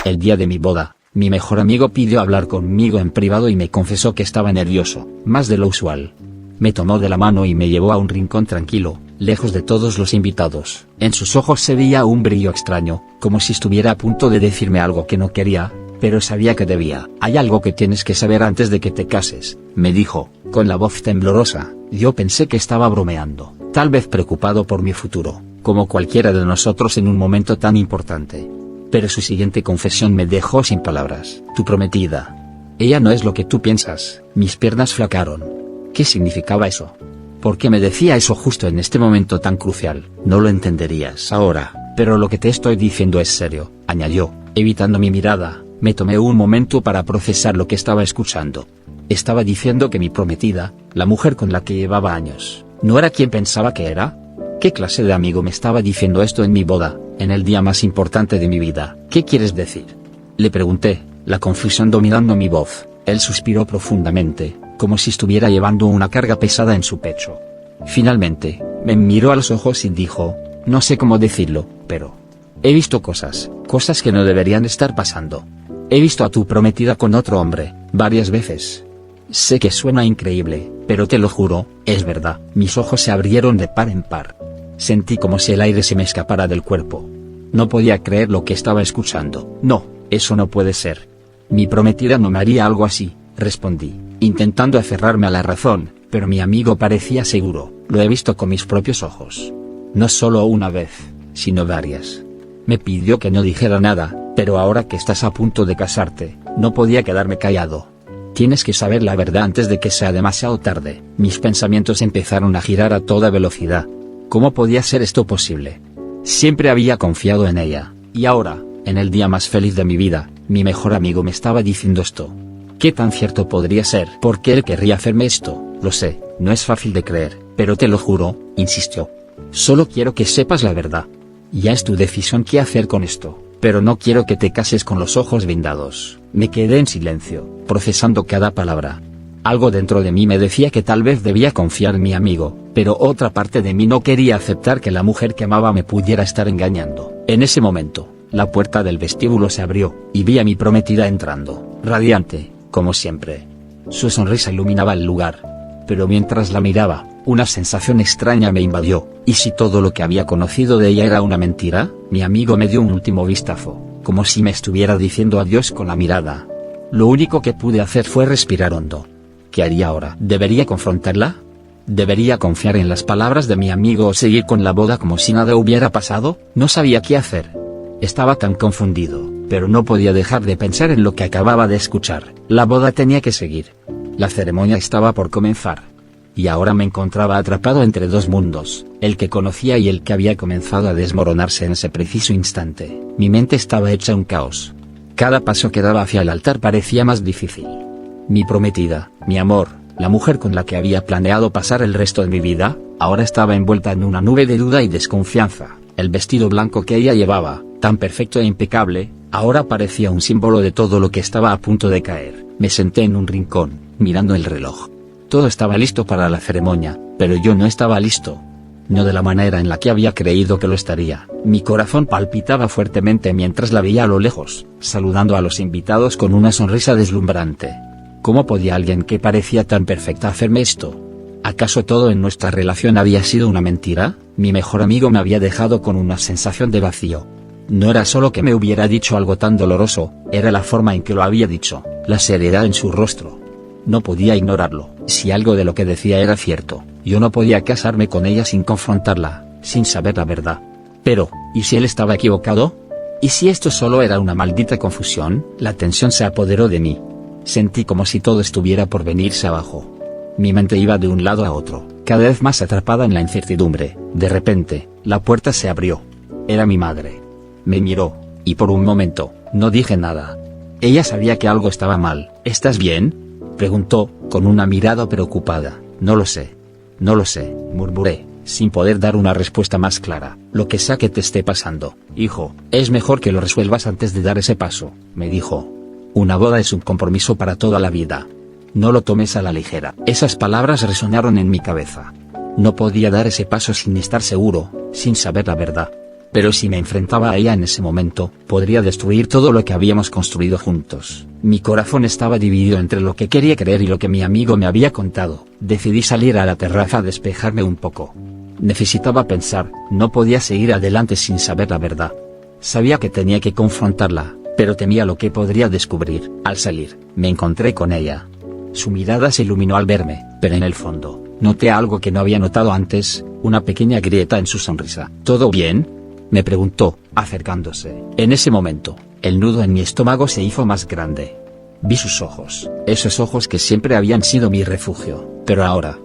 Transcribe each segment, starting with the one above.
El día de mi boda, mi mejor amigo pidió hablar conmigo en privado y me confesó que estaba nervioso, más de lo usual. Me tomó de la mano y me llevó a un rincón tranquilo, lejos de todos los invitados. En sus ojos se veía un brillo extraño, como si estuviera a punto de decirme algo que no quería, pero sabía que debía. Hay algo que tienes que saber antes de que te cases, me dijo, con la voz temblorosa. Yo pensé que estaba bromeando, tal vez preocupado por mi futuro, como cualquiera de nosotros en un momento tan importante. Pero su siguiente confesión me dejó sin palabras. Tu prometida. Ella no es lo que tú piensas. Mis piernas flaquearon. ¿Qué significaba eso? ¿Por qué me decía eso justo en este momento tan crucial? No lo entenderías ahora, pero lo que te estoy diciendo es serio, añadió, evitando mi mirada. Me tomé un momento para procesar lo que estaba escuchando. Estaba diciendo que mi prometida, la mujer con la que llevaba años, ¿no era quien pensaba que era? ¿Qué clase de amigo me estaba diciendo esto en mi boda, en el día más importante de mi vida? ¿Qué quieres decir? Le pregunté, la confusión dominando mi voz. Él suspiró profundamente, como si estuviera llevando una carga pesada en su pecho. Finalmente, me miró a los ojos y dijo, no sé cómo decirlo, pero he visto cosas que no deberían estar pasando. He visto a tu prometida con otro hombre, varias veces. Sé que suena increíble, pero te lo juro, es verdad. Mis ojos se abrieron de par en par. Sentí como si el aire se me escapara del cuerpo. No podía creer lo que estaba escuchando. No, eso no puede ser. Mi prometida no me haría algo así, respondí, intentando aferrarme a la razón, pero mi amigo parecía seguro. Lo he visto con mis propios ojos. No solo una vez, sino varias. Me pidió que no dijera nada, pero ahora que estás a punto de casarte, no podía quedarme callado. Tienes que saber la verdad antes de que sea demasiado tarde. Mis pensamientos empezaron a girar a toda velocidad. ¿Cómo podía ser esto posible? Siempre había confiado en ella, y ahora, en el día más feliz de mi vida, mi mejor amigo me estaba diciendo esto. ¿Qué tan cierto podría ser? ¿Por qué él querría hacerme esto? Lo sé, no es fácil de creer, pero te lo juro, insistió. Solo quiero que sepas la verdad. Ya es tu decisión qué hacer con esto, pero no quiero que te cases con los ojos vendados. Me quedé en silencio, procesando cada palabra. Algo dentro de mí me decía que tal vez debía confiar en mi amigo, pero otra parte de mí no quería aceptar que la mujer que amaba me pudiera estar engañando. En ese momento, la puerta del vestíbulo se abrió, y vi a mi prometida entrando, radiante, como siempre. Su sonrisa iluminaba el lugar. Pero mientras la miraba, una sensación extraña me invadió. ¿Y si todo lo que había conocido de ella era una mentira? Mi amigo me dio un último vistazo, como si me estuviera diciendo adiós con la mirada. Lo único que pude hacer fue respirar hondo. ¿Qué haría ahora? ¿Debería confrontarla? ¿Debería confiar en las palabras de mi amigo o seguir con la boda como si nada hubiera pasado? No sabía qué hacer. Estaba tan confundido, pero no podía dejar de pensar en lo que acababa de escuchar. La boda tenía que seguir. La ceremonia estaba por comenzar. Y ahora me encontraba atrapado entre dos mundos, el que conocía y el que había comenzado a desmoronarse en ese preciso instante. Mi mente estaba hecha un caos. Cada paso que daba hacia el altar parecía más difícil. Mi prometida, mi amor, la mujer con la que había planeado pasar el resto de mi vida, ahora estaba envuelta en una nube de duda y desconfianza. El vestido blanco que ella llevaba, tan perfecto e impecable, ahora parecía un símbolo de todo lo que estaba a punto de caer. Me senté en un rincón, mirando el reloj. Todo estaba listo para la ceremonia, pero yo no estaba listo. No de la manera en la que había creído que lo estaría. Mi corazón palpitaba fuertemente mientras la veía a lo lejos, saludando a los invitados con una sonrisa deslumbrante. ¿Cómo podía alguien que parecía tan perfecta hacerme esto? ¿Acaso todo en nuestra relación había sido una mentira? Mi mejor amigo me había dejado con una sensación de vacío. No era solo que me hubiera dicho algo tan doloroso, era la forma en que lo había dicho, la seriedad en su rostro. No podía ignorarlo. Si algo de lo que decía era cierto, yo no podía casarme con ella sin confrontarla, sin saber la verdad. Pero, ¿y si él estaba equivocado? ¿Y si esto solo era una maldita confusión? La tensión se apoderó de mí. Sentí como si todo estuviera por venirse abajo. Mi mente iba de un lado a otro, cada vez más atrapada en la incertidumbre. De repente, la puerta se abrió. Era mi madre. Me miró, y por un momento, no dije nada. Ella sabía que algo estaba mal. ¿Estás bien?, preguntó, con una mirada preocupada. No lo sé, murmuré, sin poder dar una respuesta más clara. Lo que sea que te esté pasando, hijo, es mejor que lo resuelvas antes de dar ese paso, me dijo. Una boda es un compromiso para toda la vida. No lo tomes a la ligera. Esas palabras resonaron en mi cabeza. No podía dar ese paso sin estar seguro, sin saber la verdad. Pero si me enfrentaba a ella en ese momento, podría destruir todo lo que habíamos construido juntos. Mi corazón estaba dividido entre lo que quería creer y lo que mi amigo me había contado. Decidí salir a la terraza a despejarme un poco. Necesitaba pensar, no podía seguir adelante sin saber la verdad. Sabía que tenía que confrontarla, pero temía lo que podría descubrir. Al salir, me encontré con ella. Su mirada se iluminó al verme, pero en el fondo, noté algo que no había notado antes, una pequeña grieta en su sonrisa. ¿Todo bien?, me preguntó, acercándose. En ese momento, el nudo en mi estómago se hizo más grande. Vi sus ojos, esos ojos que siempre habían sido mi refugio, pero ahora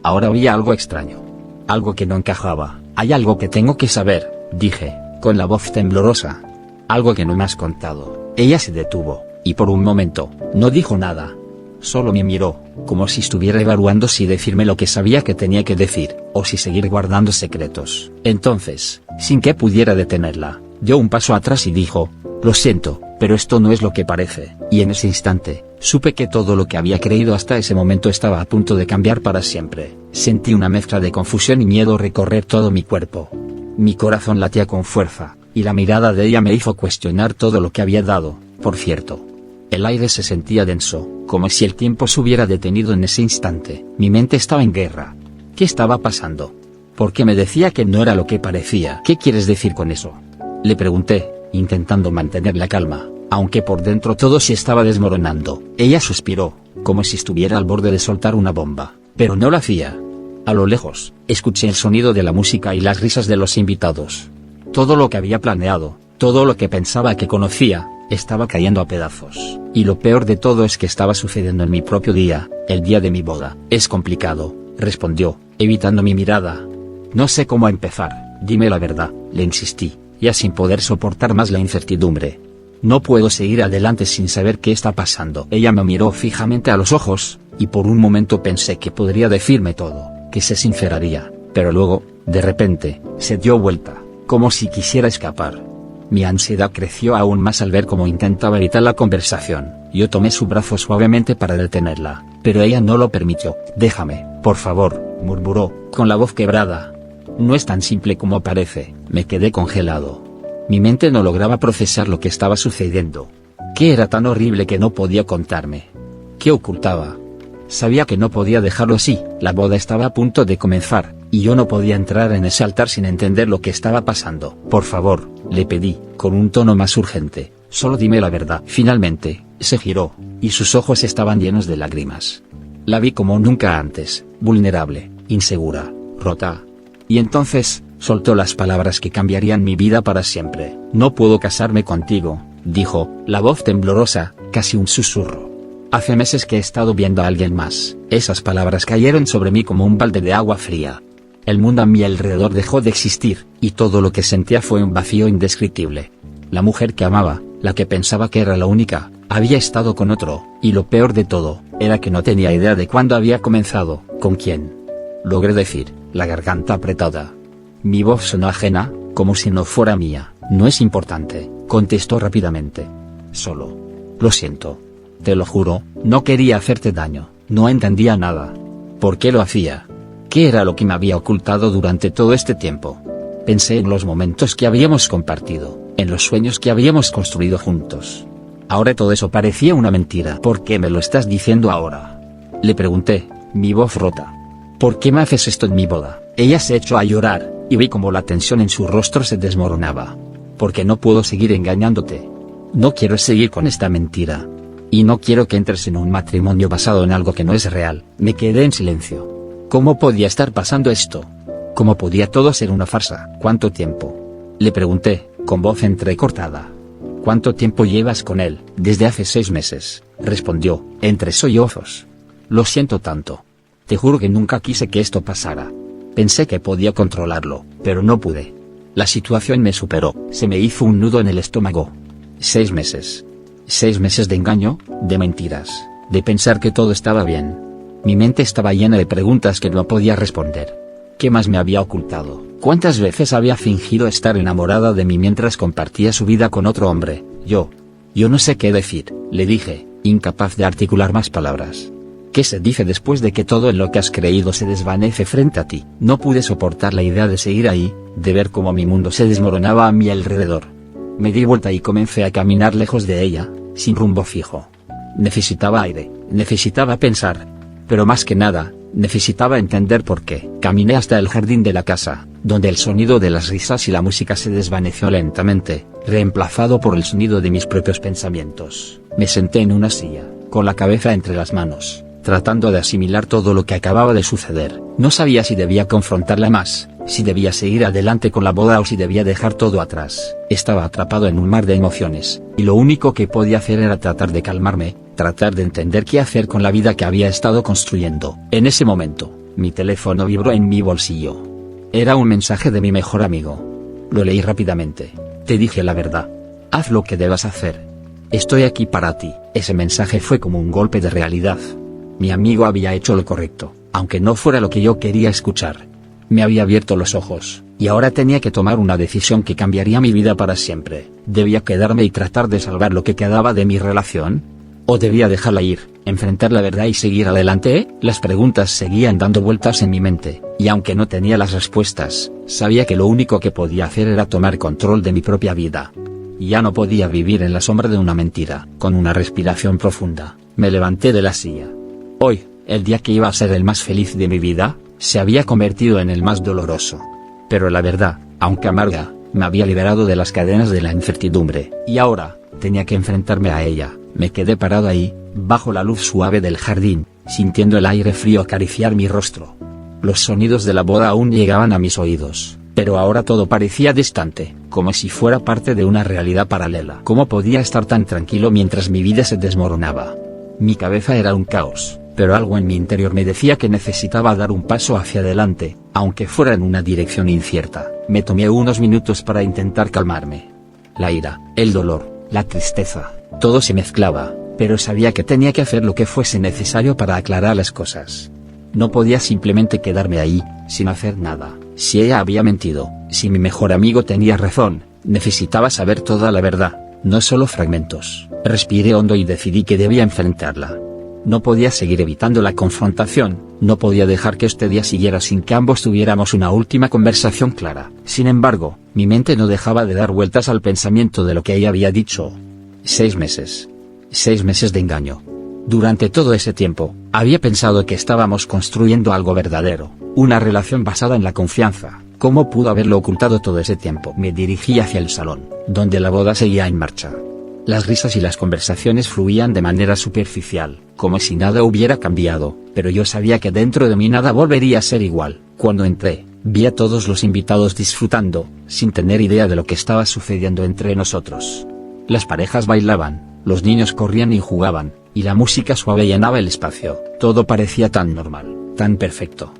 había algo extraño. Algo que no encajaba. Hay algo que tengo que saber, dije, con la voz temblorosa. Algo que no me has contado. Ella se detuvo, y por un momento, no dijo nada. Solo me miró, como si estuviera evaluando si decirme lo que sabía que tenía que decir, o si seguir guardando secretos. Entonces, sin que pudiera detenerla, dio un paso atrás y dijo, lo siento, pero esto no es lo que parece. Y en ese instante, supe que todo lo que había creído hasta ese momento estaba a punto de cambiar para siempre. Sentí una mezcla de confusión y miedo recorrer todo mi cuerpo. Mi corazón latía con fuerza, y la mirada de ella me hizo cuestionar todo lo que había dado. Por cierto, el aire se sentía denso, como si el tiempo se hubiera detenido en ese instante. Mi mente estaba en guerra. ¿Qué estaba pasando? ¿Por qué me decía que no era lo que parecía? ¿Qué quieres decir con eso?, le pregunté, intentando mantener la calma, aunque por dentro todo se estaba desmoronando. Ella suspiró, como si estuviera al borde de soltar una bomba, pero no lo hacía. A lo lejos, escuché el sonido de la música y las risas de los invitados. Todo lo que había planeado, todo lo que pensaba que conocía, estaba cayendo a pedazos. Y lo peor de todo es que estaba sucediendo en mi propio día, el día de mi boda. Es complicado, respondió, evitando mi mirada. No sé cómo empezar, dime la verdad, le insistí, ya sin poder soportar más la incertidumbre. No puedo seguir adelante sin saber qué está pasando. Ella me miró fijamente a los ojos, y por un momento pensé que podría decirme todo, que se sinceraría, pero luego, de repente, se dio vuelta, como si quisiera escapar. Mi ansiedad creció aún más al ver cómo intentaba evitar la conversación. Yo tomé su brazo suavemente para detenerla, pero ella no lo permitió. Déjame, por favor, murmuró, con la voz quebrada. No es tan simple como parece. Me quedé congelado. Mi mente no lograba procesar lo que estaba sucediendo. ¿Qué era tan horrible que no podía contarme? ¿Qué ocultaba? Sabía que no podía dejarlo así. La boda estaba a punto de comenzar, y yo no podía entrar en ese altar sin entender lo que estaba pasando. Por favor, le pedí, con un tono más urgente, solo dime la verdad. Finalmente, se giró, y sus ojos estaban llenos de lágrimas. La vi como nunca antes, vulnerable, insegura, rota. Y entonces, soltó las palabras que cambiarían mi vida para siempre. No puedo casarme contigo, dijo, la voz temblorosa, casi un susurro. Hace meses que he estado viendo a alguien más. Esas palabras cayeron sobre mí como un balde de agua fría. El mundo a mi alrededor dejó de existir, y todo lo que sentía fue un vacío indescriptible. La mujer que amaba, la que pensaba que era la única, había estado con otro, y lo peor de todo, era que no tenía idea de cuándo había comenzado, con quién. Logré decir, la garganta apretada. Mi voz sonó ajena, como si no fuera mía. No es importante, contestó rápidamente. Solo. Lo siento. Te lo juro, no quería hacerte daño, no entendía nada. ¿Por qué lo hacía? ¿Qué era lo que me había ocultado durante todo este tiempo? Pensé en los momentos que habíamos compartido, en los sueños que habíamos construido juntos. Ahora todo eso parecía una mentira. ¿Por qué me lo estás diciendo ahora?, le pregunté, mi voz rota. ¿Por qué me haces esto en mi boda? Ella se echó a llorar, y vi como la tensión en su rostro se desmoronaba. Porque no puedo seguir engañándote. No quiero seguir con esta mentira. Y no quiero que entres en un matrimonio basado en algo que no es real. Me quedé en silencio. ¿Cómo podía estar pasando esto? ¿Cómo podía todo ser una farsa? ¿Cuánto tiempo?, le pregunté, con voz entrecortada. ¿Cuánto tiempo llevas con él? Desde hace 6 meses, respondió, entre sollozos. Lo siento tanto. Te juro que nunca quise que esto pasara. Pensé que podía controlarlo, pero no pude. La situación me superó, se me hizo un nudo en el estómago. 6 meses. 6 meses de engaño, de mentiras, de pensar que todo estaba bien. Mi mente estaba llena de preguntas que no podía responder. ¿Qué más me había ocultado? ¿Cuántas veces había fingido estar enamorada de mí mientras compartía su vida con otro hombre? Yo no sé qué decir, le dije, incapaz de articular más palabras. ¿Qué se dice después de que todo en lo que has creído se desvanece frente a ti? No pude soportar la idea de seguir ahí, de ver cómo mi mundo se desmoronaba a mi alrededor. Me di vuelta y comencé a caminar lejos de ella, sin rumbo fijo. Necesitaba aire, necesitaba pensar. Pero más que nada, necesitaba entender por qué. Caminé hasta el jardín de la casa, donde el sonido de las risas y la música se desvaneció lentamente, reemplazado por el sonido de mis propios pensamientos. Me senté en una silla, con la cabeza entre las manos, tratando de asimilar todo lo que acababa de suceder. No sabía si debía confrontarla más, si debía seguir adelante con la boda o si debía dejar todo atrás. Estaba atrapado en un mar de emociones, y lo único que podía hacer era tratar de calmarme, tratar de entender qué hacer con la vida que había estado construyendo. En ese momento, mi teléfono vibró en mi bolsillo. Era un mensaje de mi mejor amigo. Lo leí rápidamente. Te dije la verdad. Haz lo que debas hacer. Estoy aquí para ti. Ese mensaje fue como un golpe de realidad. Mi amigo había hecho lo correcto, aunque no fuera lo que yo quería escuchar. Me había abierto los ojos, y ahora tenía que tomar una decisión que cambiaría mi vida para siempre. ¿Debía quedarme y tratar de salvar lo que quedaba de mi relación? ¿O debía dejarla ir, enfrentar la verdad y seguir adelante? Las preguntas seguían dando vueltas en mi mente, y aunque no tenía las respuestas, sabía que lo único que podía hacer era tomar control de mi propia vida. Ya no podía vivir en la sombra de una mentira. Con una respiración profunda, me levanté de la silla. Hoy, el día que iba a ser el más feliz de mi vida, se había convertido en el más doloroso. Pero la verdad, aunque amarga, me había liberado de las cadenas de la incertidumbre, y ahora, tenía que enfrentarme a ella. Me quedé parado ahí, bajo la luz suave del jardín, sintiendo el aire frío acariciar mi rostro. Los sonidos de la boda aún llegaban a mis oídos, pero ahora todo parecía distante, como si fuera parte de una realidad paralela. ¿Cómo podía estar tan tranquilo mientras mi vida se desmoronaba? Mi cabeza era un caos, pero algo en mi interior me decía que necesitaba dar un paso hacia adelante, aunque fuera en una dirección incierta. Me tomé unos minutos para intentar calmarme. La ira, el dolor, la tristeza, todo se mezclaba, pero sabía que tenía que hacer lo que fuese necesario para aclarar las cosas. No podía simplemente quedarme ahí, sin hacer nada. Si ella había mentido, si mi mejor amigo tenía razón, necesitaba saber toda la verdad, no solo fragmentos. Respiré hondo y decidí que debía enfrentarla. No podía seguir evitando la confrontación, no podía dejar que este día siguiera sin que ambos tuviéramos una última conversación clara. Sin embargo, mi mente no dejaba de dar vueltas al pensamiento de lo que ella había dicho. 6 meses. 6 meses de engaño. Durante todo ese tiempo, había pensado que estábamos construyendo algo verdadero, una relación basada en la confianza. ¿Cómo pudo haberlo ocultado todo ese tiempo? Me dirigí hacia el salón, donde la boda seguía en marcha. Las risas y las conversaciones fluían de manera superficial, como si nada hubiera cambiado, pero yo sabía que dentro de mí nada volvería a ser igual. Cuando entré, vi a todos los invitados disfrutando, sin tener idea de lo que estaba sucediendo entre nosotros. Las parejas bailaban, los niños corrían y jugaban, y la música suave llenaba el espacio. Todo parecía tan normal, tan perfecto.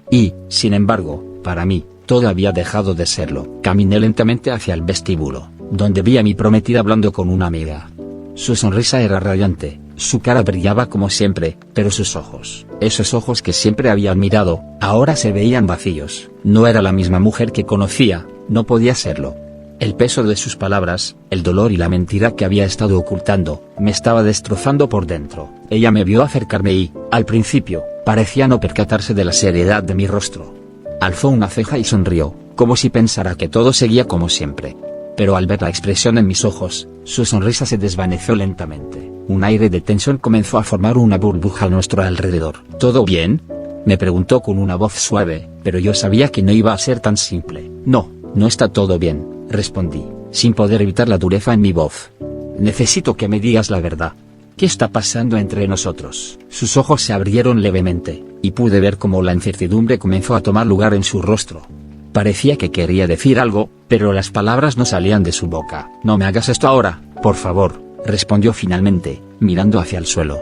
Y, sin embargo, para mí, todo había dejado de serlo. Caminé lentamente hacia el vestíbulo, donde vi a mi prometida hablando con una amiga. Su sonrisa era radiante, su cara brillaba como siempre, pero sus ojos, esos ojos que siempre había admirado, ahora se veían vacíos. No era la misma mujer que conocía, no podía serlo. El peso de sus palabras, el dolor y la mentira que había estado ocultando, me estaba destrozando por dentro. Ella me vio acercarme y, al principio, parecía no percatarse de la seriedad de mi rostro. Alzó una ceja y sonrió, como si pensara que todo seguía como siempre. Pero al ver la expresión en mis ojos, su sonrisa se desvaneció lentamente. Un aire de tensión comenzó a formar una burbuja a nuestro alrededor. ¿Todo bien?, me preguntó con una voz suave, pero yo sabía que no iba a ser tan simple. No, no está todo bien, respondí, sin poder evitar la dureza en mi voz. Necesito que me digas la verdad. ¿Qué está pasando entre nosotros? Sus ojos se abrieron levemente, y pude ver cómo la incertidumbre comenzó a tomar lugar en su rostro. Parecía que quería decir algo, pero las palabras no salían de su boca. No me hagas esto ahora, por favor, respondió finalmente, mirando hacia el suelo.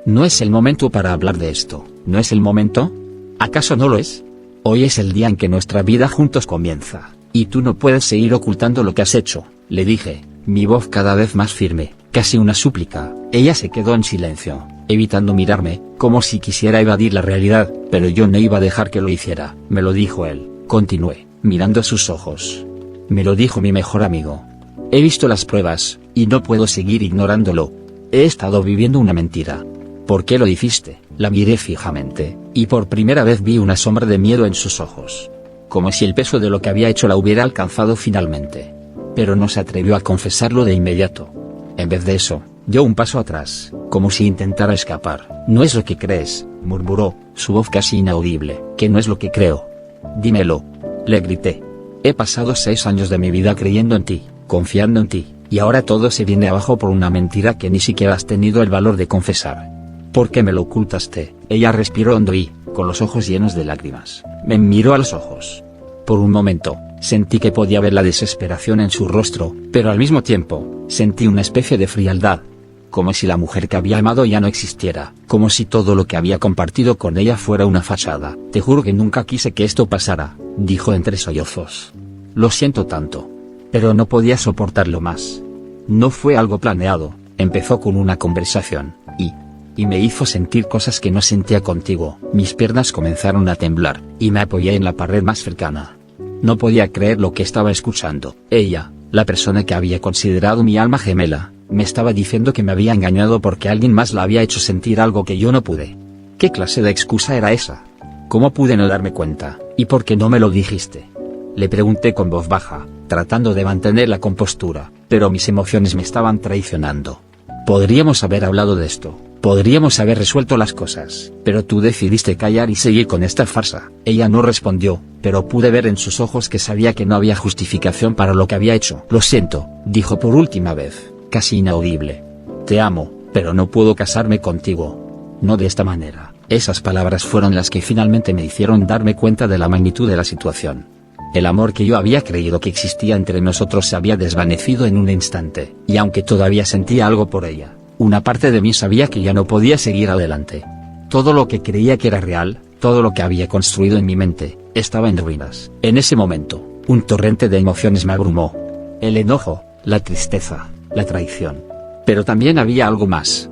No es el momento para hablar de esto. ¿No es el momento? ¿Acaso no lo es? Hoy es el día en que nuestra vida juntos comienza, y tú no puedes seguir ocultando lo que has hecho, le dije, mi voz cada vez más firme, casi una súplica. Ella se quedó en silencio, evitando mirarme, como si quisiera evadir la realidad, pero yo no iba a dejar que lo hiciera. Me lo dijo él, continué, mirando sus ojos. Me lo dijo mi mejor amigo. He visto las pruebas, y no puedo seguir ignorándolo. He estado viviendo una mentira. ¿Por qué lo hiciste? La miré fijamente, y por primera vez vi una sombra de miedo en sus ojos. Como si el peso de lo que había hecho la hubiera alcanzado finalmente. Pero no se atrevió a confesarlo de inmediato. En vez de eso, dio un paso atrás, como si intentara escapar. No es lo que crees, murmuró, su voz casi inaudible. ¿Qué no es lo que creo? Dímelo. Le grité. He pasado 6 años de mi vida creyendo en ti, confiando en ti, y ahora todo se viene abajo por una mentira que ni siquiera has tenido el valor de confesar. ¿Por qué me lo ocultaste? Ella respiró hondo y, con los ojos llenos de lágrimas, me miró a los ojos. Por un momento, sentí que podía ver la desesperación en su rostro, pero al mismo tiempo, sentí una especie de frialdad. Como si la mujer que había amado ya no existiera, como si todo lo que había compartido con ella fuera una fachada. Te juro que nunca quise que esto pasara, dijo entre sollozos. Lo siento tanto. Pero no podía soportarlo más. No fue algo planeado, empezó con una conversación, y me hizo sentir cosas que no sentía contigo. Mis piernas comenzaron a temblar, y me apoyé en la pared más cercana. No podía creer lo que estaba escuchando. Ella, la persona que había considerado mi alma gemela, me estaba diciendo que me había engañado porque alguien más la había hecho sentir algo que yo no pude. ¿Qué clase de excusa era esa? ¿Cómo pude no darme cuenta? ¿Y por qué no me lo dijiste? Le pregunté con voz baja, tratando de mantener la compostura, pero mis emociones me estaban traicionando. Podríamos haber hablado de esto, podríamos haber resuelto las cosas, pero tú decidiste callar y seguir con esta farsa. Ella no respondió, pero pude ver en sus ojos que sabía que no había justificación para lo que había hecho. Lo siento, dijo por última vez, casi inaudible. Te amo, pero no puedo casarme contigo. No de esta manera. Esas palabras fueron las que finalmente me hicieron darme cuenta de la magnitud de la situación. El amor que yo había creído que existía entre nosotros se había desvanecido en un instante, y aunque todavía sentía algo por ella, una parte de mí sabía que ya no podía seguir adelante. Todo lo que creía que era real, todo lo que había construido en mi mente, estaba en ruinas. En ese momento, un torrente de emociones me abrumó. El enojo, la tristeza, la traición. Pero también había algo más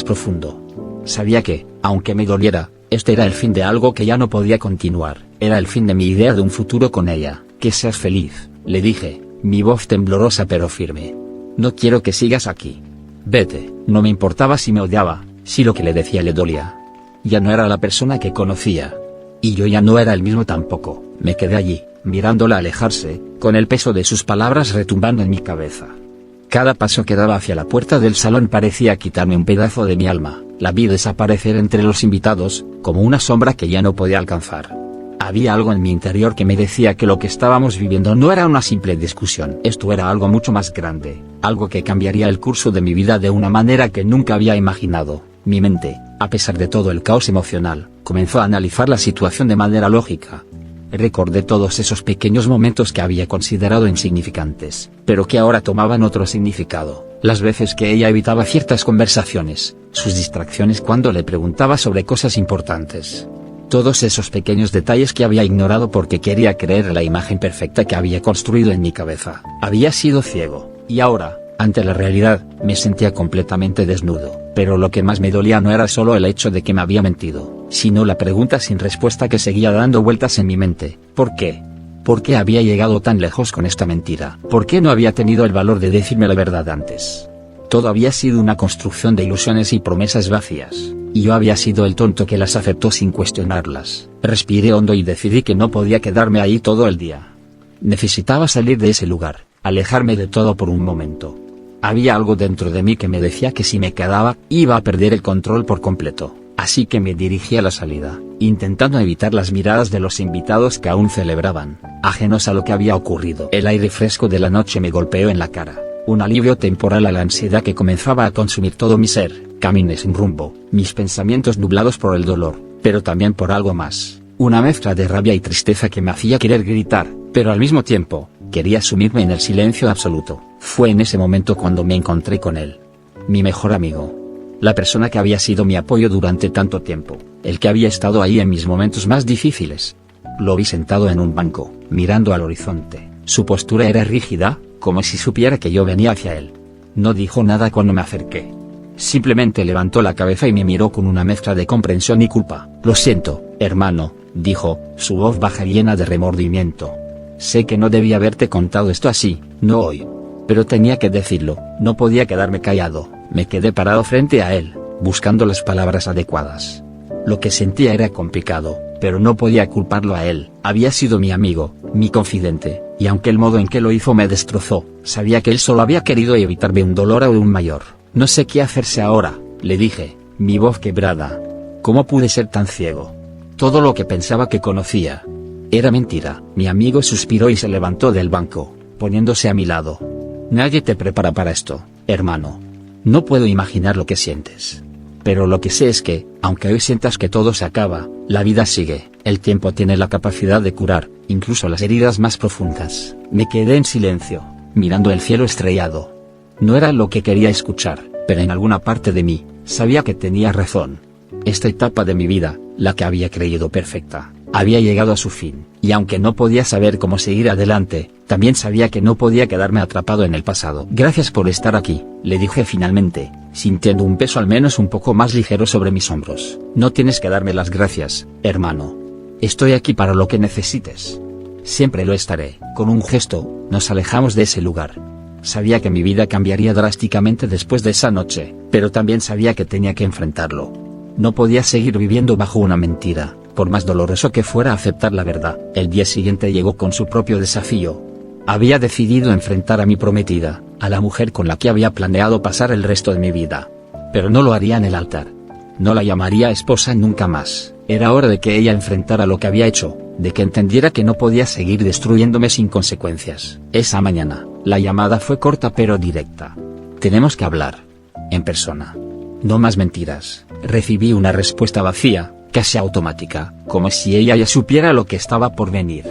profundo. Sabía que, aunque me doliera, este era el fin de algo que ya no podía continuar. Era el fin de mi idea de un futuro con ella. Que seas feliz, le dije, mi voz temblorosa pero firme. No quiero que sigas aquí. Vete. No me importaba si me odiaba, si lo que le decía le dolía. Ya no era la persona que conocía. Y yo ya no era el mismo tampoco. Me quedé allí, mirándola alejarse, con el peso de sus palabras retumbando en mi cabeza. Cada paso que daba hacia la puerta del salón parecía quitarme un pedazo de mi alma. La vi desaparecer entre los invitados, como una sombra que ya no podía alcanzar. Había algo en mi interior que me decía que lo que estábamos viviendo no era una simple discusión. Esto era algo mucho más grande, algo que cambiaría el curso de mi vida de una manera que nunca había imaginado. Mi mente, a pesar de todo el caos emocional, comenzó a analizar la situación de manera lógica. Recordé todos esos pequeños momentos que había considerado insignificantes, pero que ahora tomaban otro significado. Las veces que ella evitaba ciertas conversaciones, sus distracciones cuando le preguntaba sobre cosas importantes. Todos esos pequeños detalles que había ignorado porque quería creer la imagen perfecta que había construido en mi cabeza. Había sido ciego, y ahora, ante la realidad, me sentía completamente desnudo. Pero lo que más me dolía no era solo el hecho de que me había mentido, sino la pregunta sin respuesta que seguía dando vueltas en mi mente. ¿Por qué? ¿Por qué había llegado tan lejos con esta mentira? ¿Por qué no había tenido el valor de decirme la verdad antes? Todo había sido una construcción de ilusiones y promesas vacías, y yo había sido el tonto que las aceptó sin cuestionarlas. Respiré hondo y decidí que no podía quedarme ahí todo el día. Necesitaba salir de ese lugar, alejarme de todo por un momento. Había algo dentro de mí que me decía que si me quedaba, iba a perder el control por completo. Así que me dirigí a la salida, intentando evitar las miradas de los invitados que aún celebraban, ajenos a lo que había ocurrido. El aire fresco de la noche me golpeó en la cara, un alivio temporal a la ansiedad que comenzaba a consumir todo mi ser. Caminé sin rumbo, mis pensamientos nublados por el dolor, pero también por algo más, una mezcla de rabia y tristeza que me hacía querer gritar, pero al mismo tiempo, quería sumirme en el silencio absoluto. Fue en ese momento cuando me encontré con él. Mi mejor amigo. La persona que había sido mi apoyo durante tanto tiempo, el que había estado ahí en mis momentos más difíciles. Lo vi sentado en un banco, mirando al horizonte. Su postura era rígida, como si supiera que yo venía hacia él. No dijo nada cuando me acerqué. Simplemente levantó la cabeza y me miró con una mezcla de comprensión y culpa. Lo siento, hermano, dijo, su voz baja llena de remordimiento. Sé que no debía haberte contado esto así, no hoy. Pero tenía que decirlo, no podía quedarme callado. Me quedé parado frente a él, buscando las palabras adecuadas. Lo que sentía era complicado, pero no podía culparlo a él. Había sido mi amigo, mi confidente, y aunque el modo en que lo hizo me destrozó, sabía que él solo había querido evitarme un dolor aún mayor. No sé qué hacerse ahora, le dije, mi voz quebrada. ¿Cómo pude ser tan ciego? Todo lo que pensaba que conocía era mentira. Mi amigo suspiró y se levantó del banco, poniéndose a mi lado. Nadie te prepara para esto, hermano. No puedo imaginar lo que sientes. Pero lo que sé es que, aunque hoy sientas que todo se acaba, la vida sigue. El tiempo tiene la capacidad de curar, incluso las heridas más profundas. Me quedé en silencio, mirando el cielo estrellado. No era lo que quería escuchar, pero en alguna parte de mí, sabía que tenía razón. Esta etapa de mi vida, la que había creído perfecta, había llegado a su fin, y aunque no podía saber cómo seguir adelante, también sabía que no podía quedarme atrapado en el pasado. Gracias por estar aquí, le dije finalmente, sintiendo un peso al menos un poco más ligero sobre mis hombros. No tienes que darme las gracias, hermano. Estoy aquí para lo que necesites. Siempre lo estaré. Con un gesto, nos alejamos de ese lugar. Sabía que mi vida cambiaría drásticamente después de esa noche, pero también sabía que tenía que enfrentarlo. No podía seguir viviendo bajo una mentira, por más doloroso que fuera aceptar la verdad. El día siguiente llegó con su propio desafío. Había decidido enfrentar a mi prometida, a la mujer con la que había planeado pasar el resto de mi vida. Pero no lo haría en el altar. No la llamaría esposa nunca más. Era hora de que ella enfrentara lo que había hecho, de que entendiera que no podía seguir destruyéndome sin consecuencias. Esa mañana, la llamada fue corta pero directa. Tenemos que hablar. En persona. No más mentiras. Recibí una respuesta vacía, casi automática, como si ella ya supiera lo que estaba por venir.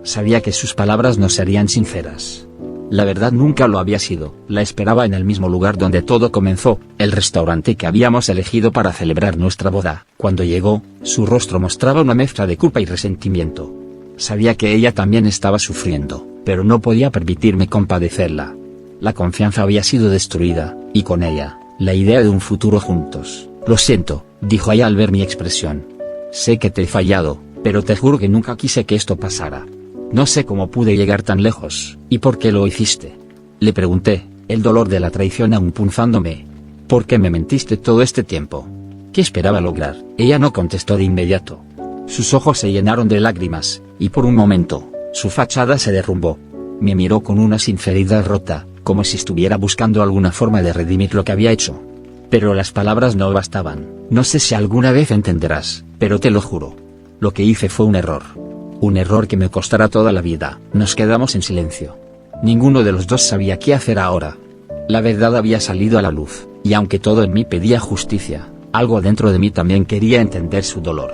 Sabía que sus palabras no serían sinceras. La verdad nunca lo había sido. La esperaba en el mismo lugar donde todo comenzó, el restaurante que habíamos elegido para celebrar nuestra boda. Cuando llegó, su rostro mostraba una mezcla de culpa y resentimiento. Sabía que ella también estaba sufriendo, pero no podía permitirme compadecerla. La confianza había sido destruida, y con ella, la idea de un futuro juntos. Lo siento, dijo ella al ver mi expresión. Sé que te he fallado, pero te juro que nunca quise que esto pasara. No sé cómo pude llegar tan lejos, ¿y por qué lo hiciste? Le pregunté, el dolor de la traición aún punzándome. ¿Por qué me mentiste todo este tiempo? ¿Qué esperaba lograr? Ella no contestó de inmediato. Sus ojos se llenaron de lágrimas, y por un momento, su fachada se derrumbó. Me miró con una sinceridad rota, como si estuviera buscando alguna forma de redimir lo que había hecho. Pero las palabras no bastaban. No sé si alguna vez entenderás, pero te lo juro. Lo que hice fue un error. Un error que me costará toda la vida. Nos quedamos en silencio. Ninguno de los dos sabía qué hacer ahora. La verdad había salido a la luz, y aunque todo en mí pedía justicia, algo dentro de mí también quería entender su dolor.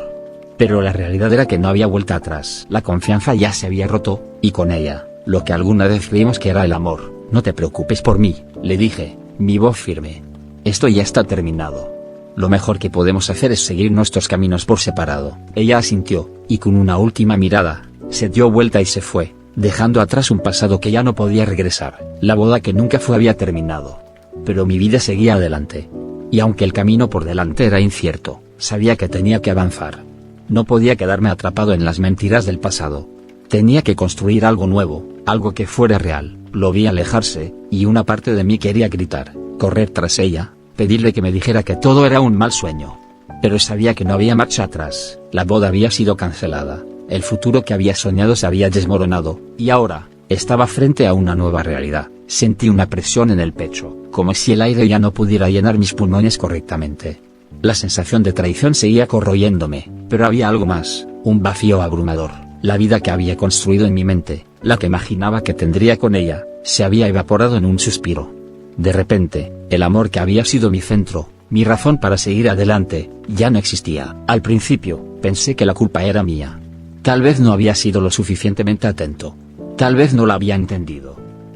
Pero la realidad era que no había vuelta atrás. La confianza ya se había roto, y con ella, lo que alguna vez creímos que era el amor. No te preocupes por mí, le dije, mi voz firme. Esto ya está terminado. Lo mejor que podemos hacer es seguir nuestros caminos por separado. Ella asintió, y con una última mirada, se dio vuelta y se fue, dejando atrás un pasado que ya no podía regresar. La boda que nunca fue había terminado. Pero mi vida seguía adelante. Y aunque el camino por delante era incierto, sabía que tenía que avanzar. No podía quedarme atrapado en las mentiras del pasado. Tenía que construir algo nuevo, algo que fuera real. Lo vi alejarse, y una parte de mí quería gritar, correr tras ella, pedirle que me dijera que todo era un mal sueño. Pero sabía que no había marcha atrás. La boda había sido cancelada, el futuro que había soñado se había desmoronado, y ahora, estaba frente a una nueva realidad. Sentí una presión en el pecho, como si el aire ya no pudiera llenar mis pulmones correctamente. La sensación de traición seguía corroyéndome, pero había algo más, un vacío abrumador. La vida que había construido en mi mente, la que imaginaba que tendría con ella, se había evaporado en un suspiro. De repente, el amor que había sido mi centro, mi razón para seguir adelante, ya no existía. Al principio, pensé que la culpa era mía. Tal vez no había sido lo suficientemente atento. Tal vez no la había entendido.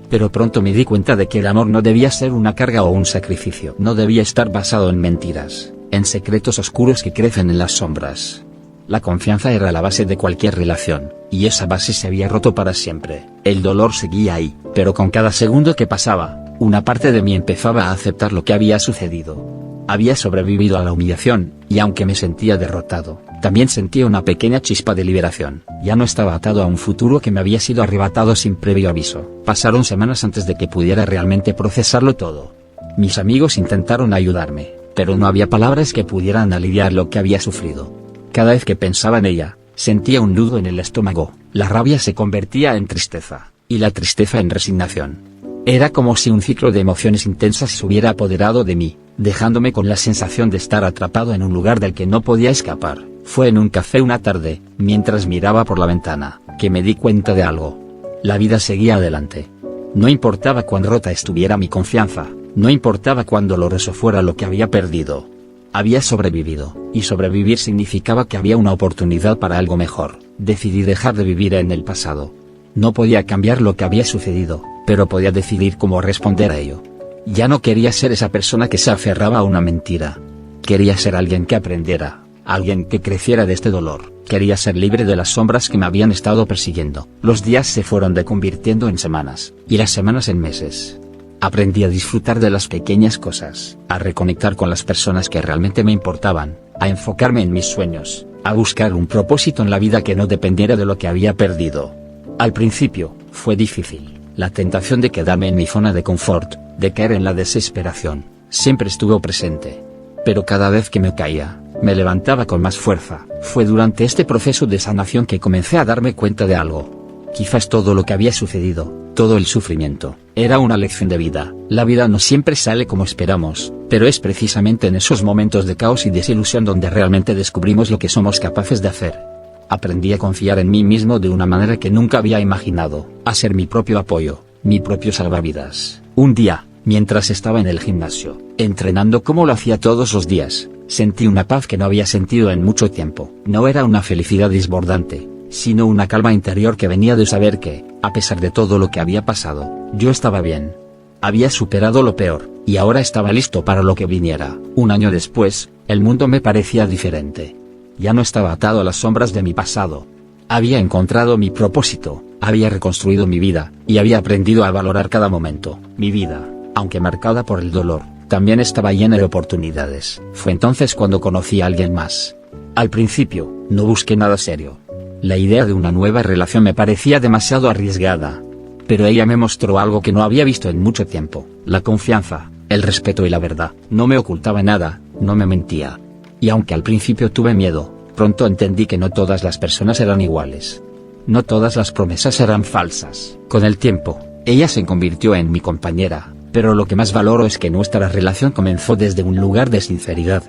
Pero pronto me di cuenta de que el amor no debía ser una carga o un sacrificio. No debía estar basado en mentiras, en secretos oscuros que crecen en las sombras. La confianza era la base de cualquier relación, y esa base se había roto para siempre. El dolor seguía ahí, pero con cada segundo que pasaba, una parte de mí empezaba a aceptar lo que había sucedido. Había sobrevivido a la humillación, y aunque me sentía derrotado, también sentía una pequeña chispa de liberación. Ya no estaba atado a un futuro que me había sido arrebatado sin previo aviso. Pasaron semanas antes de que pudiera realmente procesarlo todo. Mis amigos intentaron ayudarme, pero no había palabras que pudieran aliviar lo que había sufrido. Cada vez que pensaba en ella, sentía un nudo en el estómago, la rabia se convertía en tristeza, y la tristeza en resignación. Era como si un ciclo de emociones intensas se hubiera apoderado de mí, dejándome con la sensación de estar atrapado en un lugar del que no podía escapar. Fue en un café una tarde, mientras miraba por la ventana, que me di cuenta de algo. La vida seguía adelante. No importaba cuán rota estuviera mi confianza, no importaba cuán doloroso fuera lo que había perdido. Había sobrevivido, y sobrevivir significaba que había una oportunidad para algo mejor. Decidí dejar de vivir en el pasado. No podía cambiar lo que había sucedido, pero podía decidir cómo responder a ello. Ya no quería ser esa persona que se aferraba a una mentira. Quería ser alguien que aprendiera, alguien que creciera de este dolor. Quería ser libre de las sombras que me habían estado persiguiendo. Los días se fueron convirtiendo en semanas, y las semanas en meses. Aprendí a disfrutar de las pequeñas cosas, a reconectar con las personas que realmente me importaban, a enfocarme en mis sueños, a buscar un propósito en la vida que no dependiera de lo que había perdido. Al principio, fue difícil. La tentación de quedarme en mi zona de confort, de caer en la desesperación, siempre estuvo presente. Pero cada vez que me caía, me levantaba con más fuerza. Fue durante este proceso de sanación que comencé a darme cuenta de algo. Quizás todo lo que había sucedido, todo el sufrimiento, era una lección de vida. La vida no siempre sale como esperamos, pero es precisamente en esos momentos de caos y desilusión donde realmente descubrimos lo que somos capaces de hacer. Aprendí a confiar en mí mismo de una manera que nunca había imaginado, a ser mi propio apoyo, mi propio salvavidas. Un día, mientras estaba en el gimnasio, entrenando como lo hacía todos los días, sentí una paz que no había sentido en mucho tiempo. No era una felicidad desbordante, sino una calma interior que venía de saber que, a pesar de todo lo que había pasado, yo estaba bien. Había superado lo peor, y ahora estaba listo para lo que viniera. Un año después, el mundo me parecía diferente. Ya no estaba atado a las sombras de mi pasado. Había encontrado mi propósito, había reconstruido mi vida, y había aprendido a valorar cada momento. Mi vida, aunque marcada por el dolor, también estaba llena de oportunidades. Fue entonces cuando conocí a alguien más. Al principio, no busqué nada serio. La idea de una nueva relación me parecía demasiado arriesgada. Pero ella me mostró algo que no había visto en mucho tiempo: la confianza, el respeto y la verdad. No me ocultaba nada, no me mentía. Y aunque al principio tuve miedo, pronto entendí que no todas las personas eran iguales. No todas las promesas eran falsas. Con el tiempo, ella se convirtió en mi compañera, pero lo que más valoro es que nuestra relación comenzó desde un lugar de sinceridad.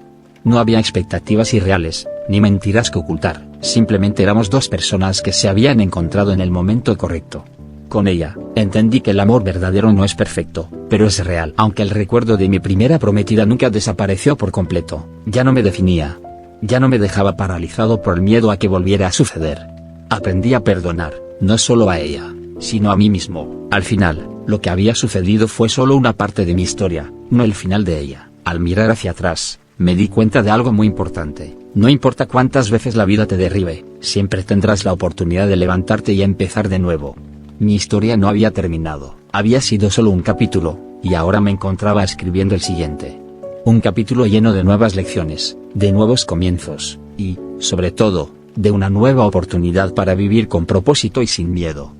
No había expectativas irreales, ni mentiras que ocultar, simplemente éramos dos personas que se habían encontrado en el momento correcto. Con ella, entendí que el amor verdadero no es perfecto, pero es real. Aunque el recuerdo de mi primera prometida nunca desapareció por completo, ya no me definía. Ya no me dejaba paralizado por el miedo a que volviera a suceder. Aprendí a perdonar, no solo a ella, sino a mí mismo. Al final, lo que había sucedido fue solo una parte de mi historia, no el final de ella. Al mirar hacia atrás, me di cuenta de algo muy importante. No importa cuántas veces la vida te derribe, siempre tendrás la oportunidad de levantarte y empezar de nuevo. Mi historia no había terminado, había sido solo un capítulo, y ahora me encontraba escribiendo el siguiente. Un capítulo lleno de nuevas lecciones, de nuevos comienzos, y, sobre todo, de una nueva oportunidad para vivir con propósito y sin miedo.